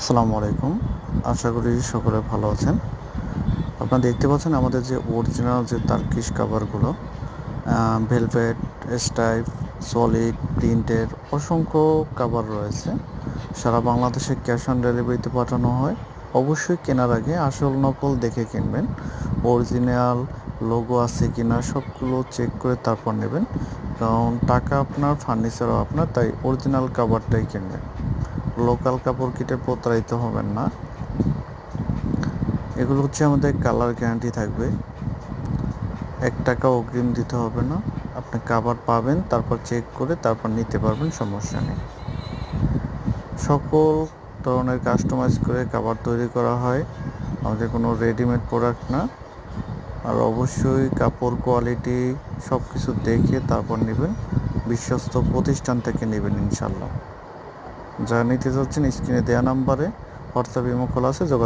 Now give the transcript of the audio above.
আসসালামু আলাইকুম। আশা করি সকলে ভালো আছেন। আপনারা দেখতে পাচ্ছেন আমাদের যে অরিজিনাল যে টার্কিশ কাভারগুলো ভেলভেট, স্টাইপ, সলিড, প্রিন্টের অসংখ্য কাভার রয়েছে। সারা বাংলাদেশে ক্যাশ অন ডেলিভারিতে পাঠানো হয়। অবশ্যই কেনার আগে আসল নকল দেখে কিনবেন। অরিজিনাল লোগো আছে কিনা সবগুলো চেক করে তারপর নেবেন। কারণ টাকা আপনার, ফার্নিচারও আপনার, তাই অরিজিনাল কাভারটাই কিনবেন। লোকাল কাপড় কিনে প্রতারিত হবেন না। এগুলো হচ্ছে আমাদের কালার গ্যারান্টি থাকবে। ৳১ অগ্রিম দিতে হবে না। আপনি কাভার পাবেন, তারপর চেক করে তারপর নিতে পারবেন, সমস্যা নেই। সকল ধরনের কাস্টমাইজ করে কাভার তৈরি করা হয়। আমাদের কোনো রেডিমেড প্রোডাক্ট না। আর অবশ্যই কাপড় কোয়ালিটি সব কিছু দেখে তারপর নেবেন। বিশ্বস্ত প্রতিষ্ঠান থেকে নেবেন ইনশাল্লাহ। যারা নিতে চাচ্ছেন স্ক্রিনে দেওয়া নাম্বারে হোয়াটসঅ্যাপ ইমো খোলা আছে, যোগাযোগ